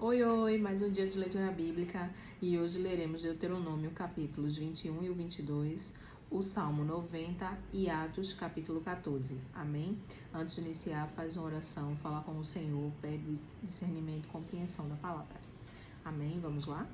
Oi, oi, mais um dia de leitura bíblica e hoje leremos Deuteronômio capítulos 21 e o 22, o Salmo 90 e Atos capítulo 14. Amém? Antes de iniciar, faz uma oração, fala com o Senhor, pede discernimento e compreensão da palavra. Amém? Vamos lá?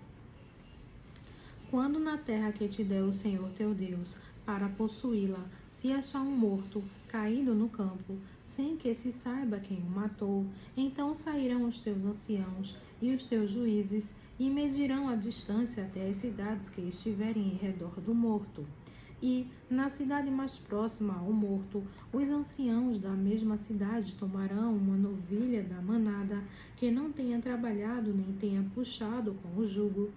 Quando na terra que te deu o Senhor teu Deus, para possuí-la, se achar um morto, caído no campo, sem que se saiba quem o matou, então sairão os teus anciãos e os teus juízes, e medirão a distância até as cidades que estiverem em redor do morto. E, na cidade mais próxima ao morto, os anciãos da mesma cidade tomarão uma novilha da manada, que não tenha trabalhado nem tenha puxado com o jugo.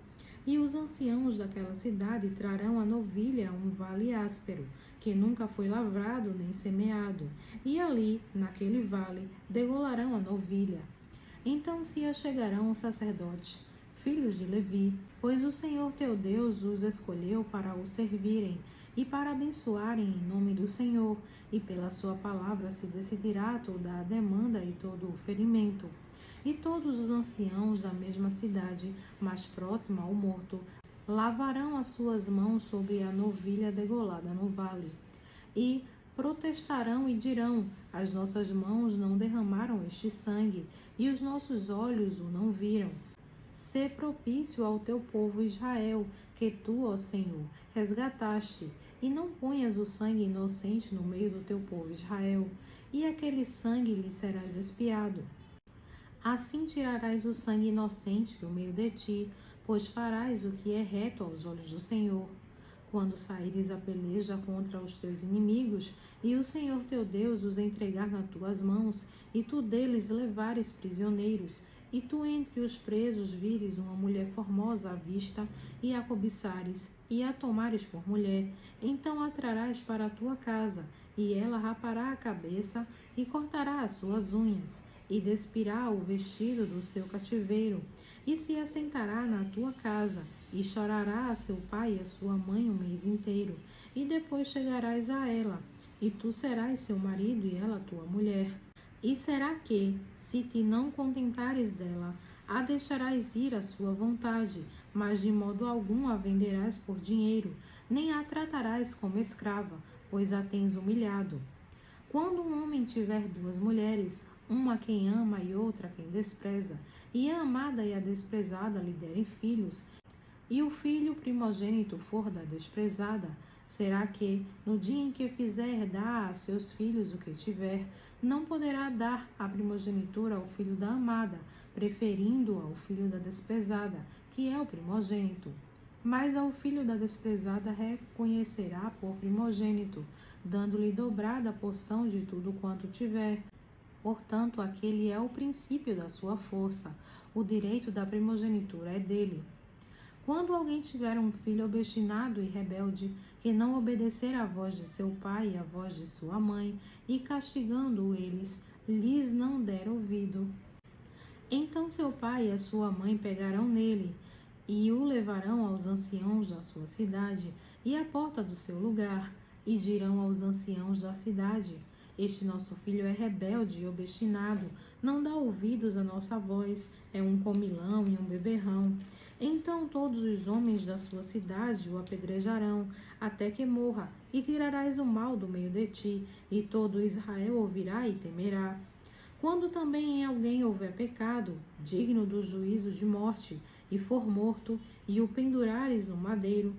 E os anciãos daquela cidade trarão a novilha a um vale áspero, que nunca foi lavrado nem semeado, e ali, naquele vale, degolarão a novilha. Então se achegarão os sacerdotes, filhos de Levi, pois o Senhor teu Deus os escolheu para o servirem e para abençoarem em nome do Senhor, e pela sua palavra se decidirá toda a demanda e todo o ferimento. E todos os anciãos da mesma cidade, mais próxima ao morto, lavarão as suas mãos sobre a novilha degolada no vale. E protestarão e dirão: as nossas mãos não derramaram este sangue, e os nossos olhos o não viram. Sê propício ao teu povo Israel, que tu, ó Senhor, resgataste, e não ponhas o sangue inocente no meio do teu povo Israel, e aquele sangue lhe serás expiado. Assim tirarás o sangue inocente do meio de ti, pois farás o que é reto aos olhos do Senhor. Quando saíres a peleja contra os teus inimigos, e o Senhor teu Deus os entregar nas tuas mãos, e tu deles levares prisioneiros, e tu entre os presos vires uma mulher formosa à vista, e a cobiçares, e a tomares por mulher, então a trarás para a tua casa, e ela rapará a cabeça, e cortará as suas unhas, e despirá o vestido do seu cativeiro, e se assentará na tua casa, e chorará a seu pai e a sua mãe o mês inteiro, e depois chegarás a ela, e tu serás seu marido e ela tua mulher. E será que, se te não contentares dela, a deixarás ir à sua vontade, mas de modo algum a venderás por dinheiro, nem a tratarás como escrava, pois a tens humilhado. Quando um homem tiver duas mulheres, uma quem ama e outra quem despreza, e a amada e a desprezada lhe derem filhos, e o filho primogênito for da desprezada, será que, no dia em que fizer dar a seus filhos o que tiver, não poderá dar a primogenitura ao filho da amada, preferindo ao filho da desprezada, que é o primogênito? Mas ao filho da desprezada reconhecerá por primogênito, dando-lhe dobrada porção de tudo quanto tiver. Portanto, aquele é o princípio da sua força, o direito da primogenitura é dele. Quando alguém tiver um filho obstinado e rebelde, que não obedecer à voz de seu pai e à voz de sua mãe, e castigando eles, lhes não der ouvido, então seu pai e a sua mãe pegarão nele, e o levarão aos anciãos da sua cidade e à porta do seu lugar, e dirão aos anciãos da cidade: este nosso filho é rebelde e obstinado, não dá ouvidos à nossa voz, é um comilão e um beberrão. Então todos os homens da sua cidade o apedrejarão, até que morra, e tirarás o mal do meio de ti, e todo Israel ouvirá e temerá. Quando também em alguém houver pecado, digno do juízo de morte, e for morto, e o pendurares no madeiro,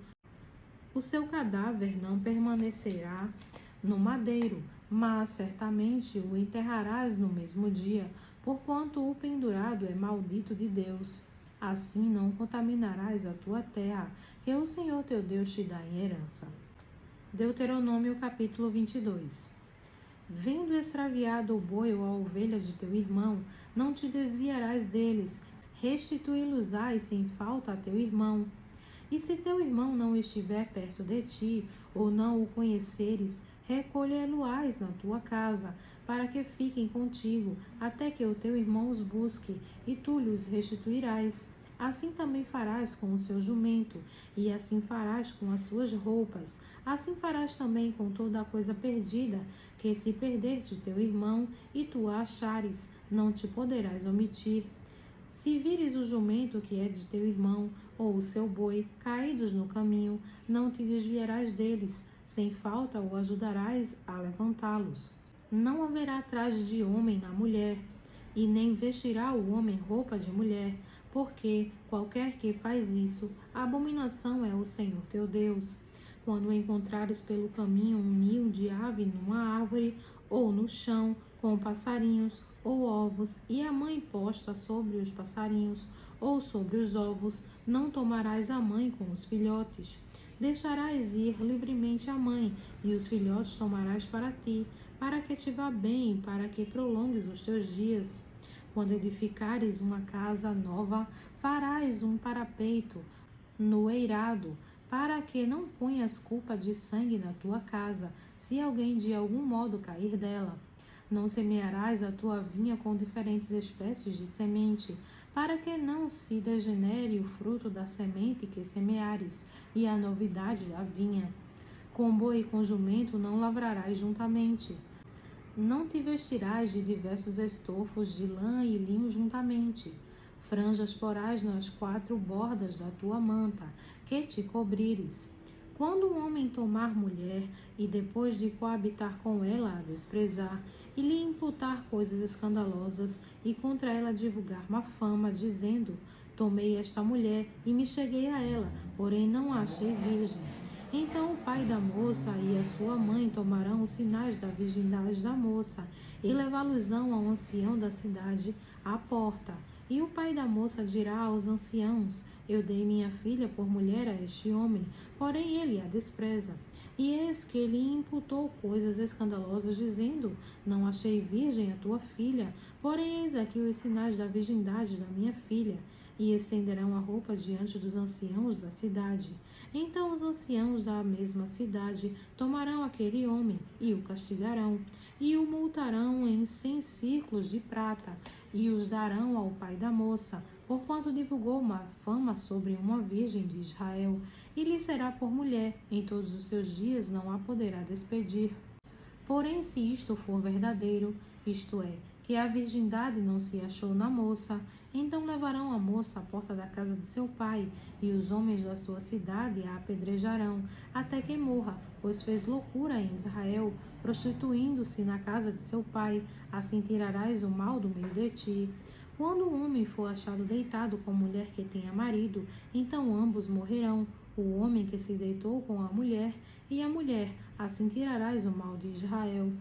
o seu cadáver não permanecerá no madeiro, mas certamente o enterrarás no mesmo dia, porquanto o pendurado é maldito de Deus. Assim não contaminarás a tua terra, que o Senhor teu Deus te dá em herança. Deuteronômio capítulo 22. Vendo extraviado o boi ou a ovelha de teu irmão, não te desviarás deles, restituí-los-ás sem falta a teu irmão. E se teu irmão não estiver perto de ti, ou não o conheceres, recolhê-lo-ás na tua casa, para que fiquem contigo, até que o teu irmão os busque, e tu lhes restituirás. Assim também farás com o seu jumento, e assim farás com as suas roupas. Assim farás também com toda a coisa perdida, que se perder de teu irmão, e tu a achares, não te poderás omitir. Se vires o jumento que é de teu irmão, ou o seu boi, caídos no caminho, não te desviarás deles, sem falta o ajudarás a levantá-los. Não haverá traje de homem na mulher, e nem vestirá o homem roupa de mulher, porque qualquer que faz isso, a abominação é o Senhor teu Deus. Quando encontrares pelo caminho um ninho de ave numa árvore, ou no chão, com passarinhos, ou ovos, e a mãe posta sobre os passarinhos, ou sobre os ovos, não tomarás a mãe com os filhotes. Deixarás ir livremente a mãe, e os filhotes tomarás para ti, para que te vá bem, para que prolongues os teus dias. Quando edificares uma casa nova, farás um parapeito no eirado, para que não ponhas culpa de sangue na tua casa, se alguém de algum modo cair dela. Não semearás a tua vinha com diferentes espécies de semente, para que não se degenere o fruto da semente que semeares, e a novidade da vinha. Com boi e com jumento não lavrarás juntamente. Não te vestirás de diversos estofos de lã e linho juntamente. Franjas porás nas 4 bordas da tua manta, que te cobrires. Quando um homem tomar mulher, e depois de coabitar com ela a desprezar, e lhe imputar coisas escandalosas, e contra ela divulgar má fama, dizendo: tomei esta mulher, e me cheguei a ela, porém não a achei virgem. Então o pai da moça e a sua mãe tomarão os sinais da virgindade da moça, e levá-los-ão ao ancião da cidade à porta. E o pai da moça dirá aos anciãos: eu dei minha filha por mulher a este homem, porém ele a despreza. E eis que ele imputou coisas escandalosas, dizendo: não achei virgem a tua filha, porém eis aqui os sinais da virgindade da minha filha. E estenderão a roupa diante dos anciãos da cidade. Então os anciãos da mesma cidade tomarão aquele homem e o castigarão, e o multarão em 100 ciclos de prata, e os darão ao pai da moça, porquanto divulgou uma fama sobre uma virgem de Israel, e lhe será por mulher, em todos os seus dias não a poderá despedir. Porém, se isto for verdadeiro, isto é, que a virgindade não se achou na moça, então levarão a moça à porta da casa de seu pai, e os homens da sua cidade a apedrejarão, até que morra, pois fez loucura em Israel, prostituindo-se na casa de seu pai. Assim tirarás o mal do meio de ti. Quando o homem for achado deitado com mulher que tenha marido, então ambos morrerão, o homem que se deitou com a mulher e a mulher. Assim tirarás o mal de Israel.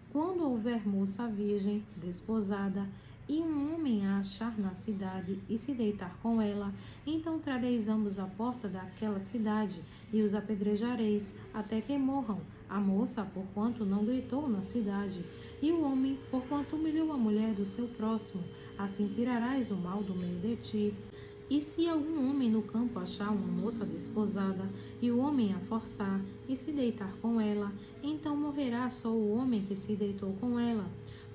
Quando houver moça virgem, desposada, e um homem a achar na cidade e se deitar com ela, então trareis ambos à porta daquela cidade e os apedrejareis até que morram, a moça porquanto não gritou na cidade, e o homem porquanto humilhou a mulher do seu próximo. Assim tirarás o mal do meio de ti. E se algum homem no campo achar uma moça desposada, e o homem a forçar, e se deitar com ela, então morrerá só o homem que se deitou com ela.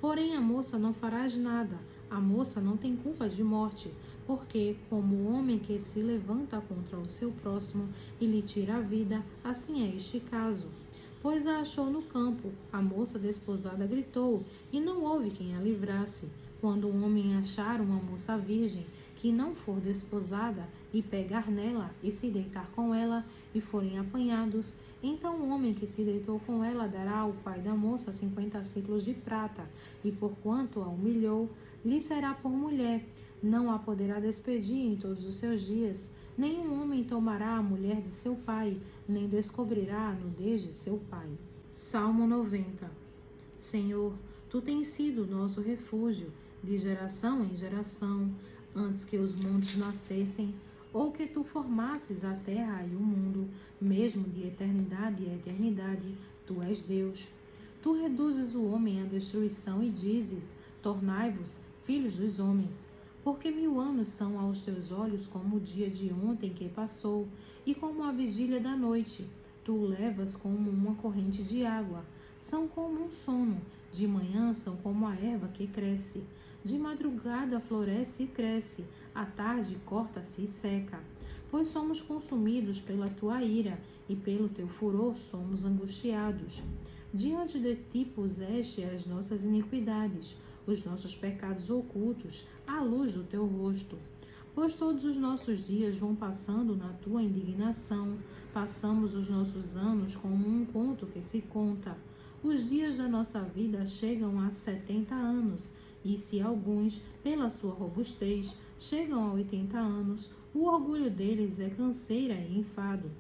Porém a moça não farás nada, a moça não tem culpa de morte, porque, como o homem que se levanta contra o seu próximo e lhe tira a vida, assim é este caso. Pois a achou no campo, a moça desposada gritou, e não houve quem a livrasse. Quando um homem achar uma moça virgem, que não for desposada, e pegar nela, e se deitar com ela, e forem apanhados, então o homem que se deitou com ela dará ao pai da moça 50 ciclos de prata, e porquanto a humilhou, lhe será por mulher. Não a poderá despedir em todos os seus dias. Nenhum homem tomará a mulher de seu pai, nem descobrirá a nudez de seu pai. Salmo 90. Senhor, tu tens sido nosso refúgio, de geração em geração, antes que os montes nascessem, ou que tu formasses a terra e o mundo, mesmo de eternidade a eternidade, tu és Deus. Tu reduzes o homem à destruição e dizes: tornai-vos filhos dos homens. Porque 1000 anos são aos teus olhos como o dia de ontem que passou, e como a vigília da noite. Tu o levas como uma corrente de água. São como um sono, de manhã são como a erva que cresce. De madrugada floresce e cresce, à tarde corta-se e seca. Pois somos consumidos pela tua ira, e pelo teu furor somos angustiados. Diante de ti puseste as nossas iniquidades, os nossos pecados ocultos à luz do teu rosto. Pois todos os nossos dias vão passando na tua indignação, passamos os nossos anos como um conto que se conta. Os dias da nossa vida chegam a 70 anos, e se alguns, pela sua robustez, chegam a 80 anos, o orgulho deles é canseira e enfado.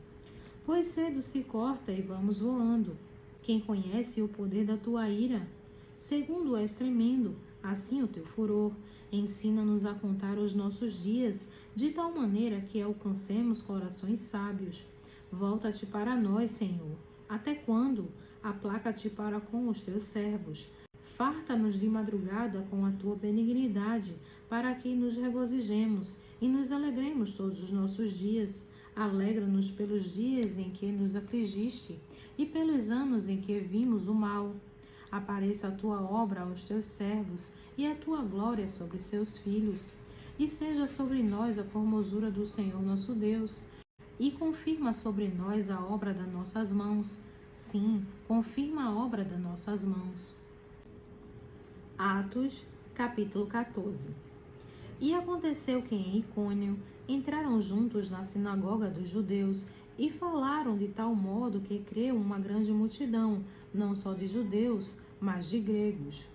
Pois cedo se corta e vamos voando. Quem conhece o poder da tua ira? Segundo és tremendo, assim o teu furor. Ensina-nos a contar os nossos dias, de tal maneira que alcancemos corações sábios. Volta-te para nós, Senhor. Até quando? Aplaca-te para com os teus servos. Farta-nos de madrugada com a tua benignidade, para que nos regozijemos e nos alegremos todos os nossos dias. Alegra-nos pelos dias em que nos afligiste e pelos anos em que vimos o mal. Apareça a tua obra aos teus servos e a tua glória sobre seus filhos. E seja sobre nós a formosura do Senhor nosso Deus. E confirma sobre nós a obra das nossas mãos. Sim, confirma a obra das nossas mãos. Atos, capítulo 14. E aconteceu que em Icônio entraram juntos na sinagoga dos judeus e falaram de tal modo que creu uma grande multidão, não só de judeus, mas de gregos.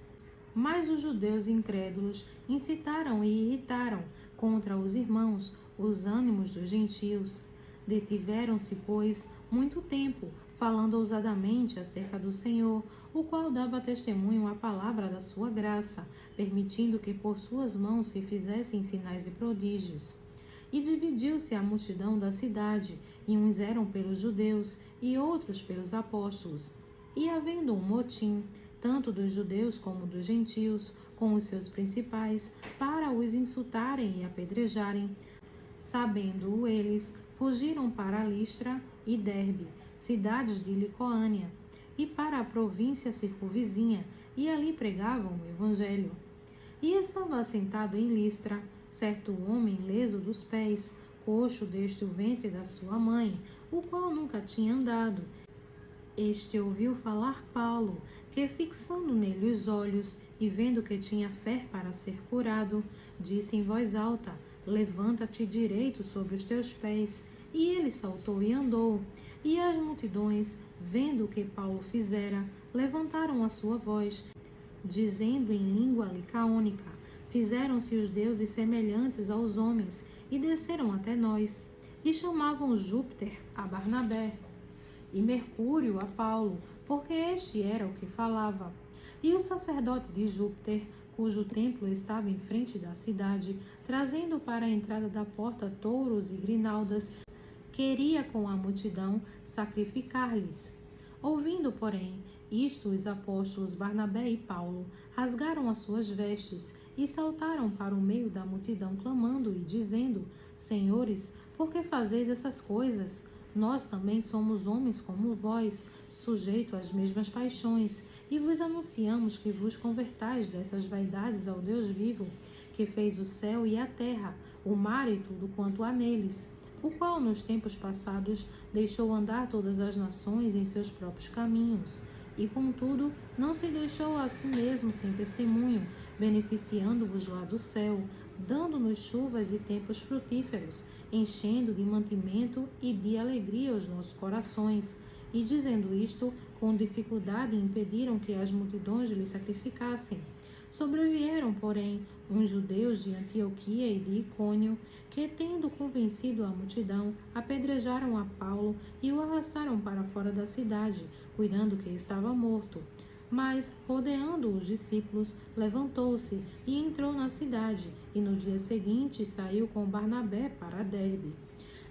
Mas os judeus incrédulos incitaram e irritaram contra os irmãos os ânimos dos gentios. Detiveram-se, pois, muito tempo, falando ousadamente acerca do Senhor, o qual dava testemunho à palavra da sua graça, permitindo que por suas mãos se fizessem sinais e prodígios. E dividiu-se a multidão da cidade, e uns eram pelos judeus, e outros pelos apóstolos. E havendo um motim, tanto dos judeus como dos gentios, com os seus principais, para os insultarem e apedrejarem. Sabendo-o eles, fugiram para Listra e Derbe, cidades de Licoânia, e para a província circunvizinha, e ali pregavam o evangelho. E estava assentado em Listra certo homem leso dos pés, coxo desde o ventre da sua mãe, o qual nunca tinha andado. Este ouviu falar Paulo, que fixando nele os olhos e vendo que tinha fé para ser curado, disse em voz alta: levanta-te direito sobre os teus pés. E ele saltou e andou. E as multidões, vendo o que Paulo fizera, levantaram a sua voz, dizendo em língua licaônica: fizeram-se os deuses semelhantes aos homens, e desceram até nós. E chamavam Júpiter a Barnabé, e Mercúrio a Paulo, porque este era o que falava. E o sacerdote de Júpiter, cujo templo estava em frente da cidade, trazendo para a entrada da porta touros e grinaldas, queria com a multidão sacrificar-lhes. Ouvindo, porém, isto, os apóstolos Barnabé e Paulo rasgaram as suas vestes e saltaram para o meio da multidão, clamando e dizendo: Senhores, por que fazeis essas coisas? Nós também somos homens como vós, sujeitos às mesmas paixões, e vos anunciamos que vos convertais dessas vaidades ao Deus vivo, que fez o céu e a terra, o mar e tudo quanto há neles, o qual nos tempos passados deixou andar todas as nações em seus próprios caminhos, e contudo não se deixou a si mesmo sem testemunho, beneficiando-vos lá do céu, dando-nos chuvas e tempos frutíferos, enchendo de mantimento e de alegria os nossos corações. E dizendo isto, com dificuldade impediram que as multidões lhe sacrificassem. Sobrevieram, porém, uns judeus de Antioquia e de Icônio, que, tendo convencido a multidão, apedrejaram a Paulo e o arrastaram para fora da cidade, cuidando que estava morto. Mas, rodeando os discípulos, levantou-se e entrou na cidade, e no dia seguinte saiu com Barnabé para Derbe.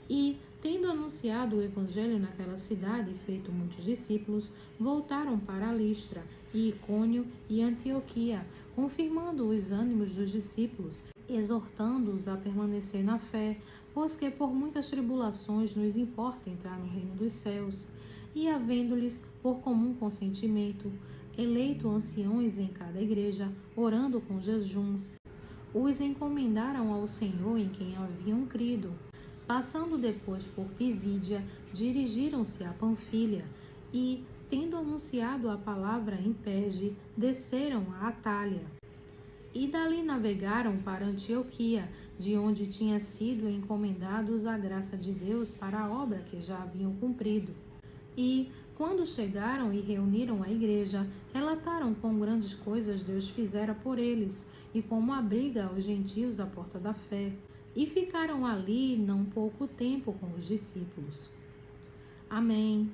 E, tendo anunciado o evangelho naquela cidade e feito muitos discípulos, voltaram para Listra, e Icônio e Antioquia, confirmando os ânimos dos discípulos, exortando-os a permanecer na fé, pois que por muitas tribulações nos importa entrar no reino dos céus. E havendo-lhes, por comum consentimento, eleito anciões em cada igreja, orando com jejuns, os encomendaram ao Senhor em quem haviam crido. Passando depois por Pisídia, dirigiram-se a Panfilha e, tendo anunciado a palavra em Perge, desceram a Atália. E dali navegaram para Antioquia, de onde tinha sido encomendados a graça de Deus para a obra que já haviam cumprido. E, quando chegaram e reuniram a igreja, relataram quão grandes coisas Deus fizera por eles, e como abriga aos gentios a porta da fé. E ficaram ali não pouco tempo com os discípulos. Amém.